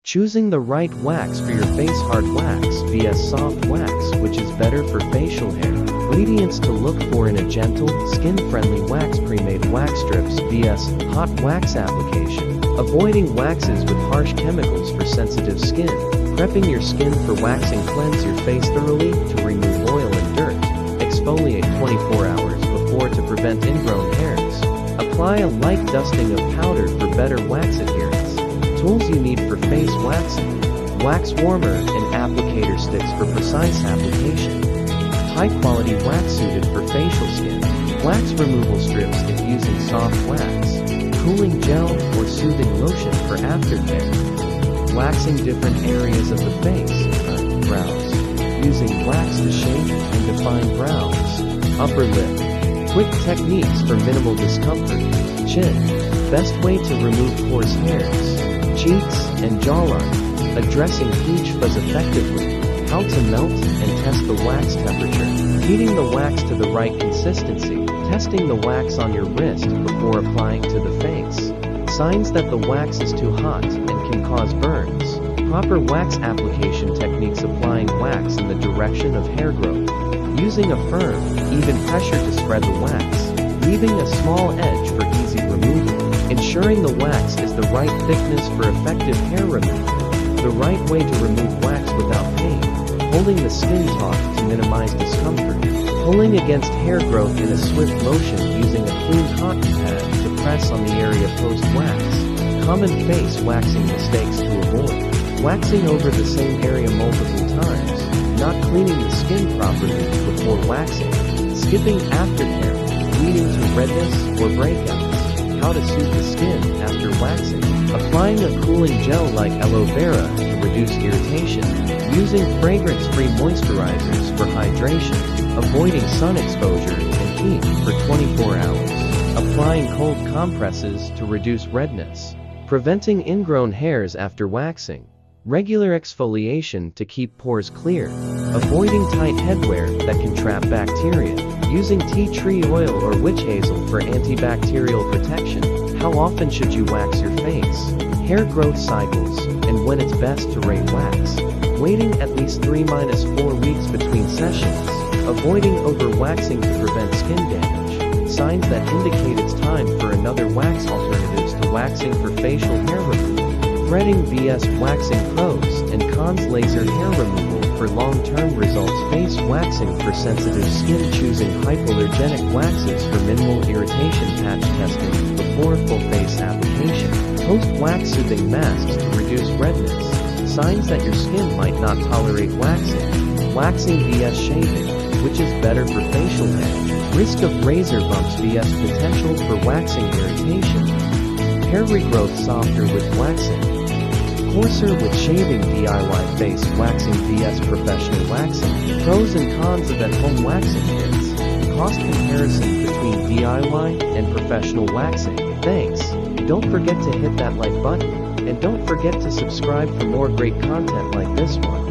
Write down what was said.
Choosing the right wax for your face. Hard wax vs soft wax, which is better for facial hair. Ingredients to look for in a gentle, skin-friendly wax. Pre-made wax strips vs hot wax application. Avoiding waxes with harsh chemicals for sensitive skin. Prepping your skin for waxing. Cleanse your face thoroughly to remove oil and dirt. Exfoliate 24 hours before to prevent ingrown hairs. Apply a light dusting of powder for better wax adherence. Tools you need for face waxing. Wax warmer and applicator sticks for precise application. High-quality wax suited for facial skin. Wax removal strips if using soft wax. Cooling gel or soothing lotion for aftercare. Waxing different areas of the face. Brows. Using wax to shape and define brows. Upper lip. Quick techniques for minimal discomfort. Chin. Best way to remove coarse hairs. Cheeks and jawline. Addressing peach fuzz effectively. How to melt and test the wax temperature. Heating the wax to the right consistency. Testing the wax on your wrist before applying to the face. Signs that the wax is too hot and can cause burns. Proper wax application techniques. Applying wax in the direction of hair growth. Using a firm, even pressure to spread the wax. Leaving a small edge for easy removal. Ensuring the wax is the right thickness for effective hair removal. The right way to remove wax without pain. Holding the skin taut to minimize discomfort. Pulling against hair growth in a swift motion using a clean cotton pad to press on the area post-wax. Common face waxing mistakes to avoid. Waxing over the same area multiple times. Not cleaning the skin properly before waxing. Skipping aftercare, leading to redness or breakouts. How to soothe the skin after waxing. Applying a cooling gel like aloe vera to reduce irritation. Using fragrance-free moisturizers for hydration. Avoiding sun exposure and heat for 24 hours. Applying cold compresses to reduce redness. Preventing ingrown hairs after waxing. Regular exfoliation to keep pores clear. Avoiding tight headwear that can trap bacteria. Using tea tree oil or witch hazel for antibacterial protection. How often should you wax your face? Hair growth cycles, and when it's best to rate wax. Waiting at least 3-4 weeks between sessions. Avoiding overwaxing to prevent skin damage. Signs that indicate it's time for another wax. Alternatives to waxing for facial hair removal. Threading vs waxing. Pros and cons. Laser hair removal for long-term results. Face waxing for sensitive skin. Choosing hypoallergenic waxes for minimal irritation. Patch testing before full face application. Post-wax soothing masks to reduce redness. Signs that your skin might not tolerate waxing. Waxing vs shaving. Which is better for facial hair? Risk of razor bumps vs potential for waxing irritation. Hair regrowth. Softer with waxing. Coarser with shaving. DIY face waxing vs professional waxing. Pros and cons of at-home waxing kits. Cost comparison between DIY and professional waxing. Thanks. Don't forget to hit that like button. And don't forget to subscribe for more great content like this one.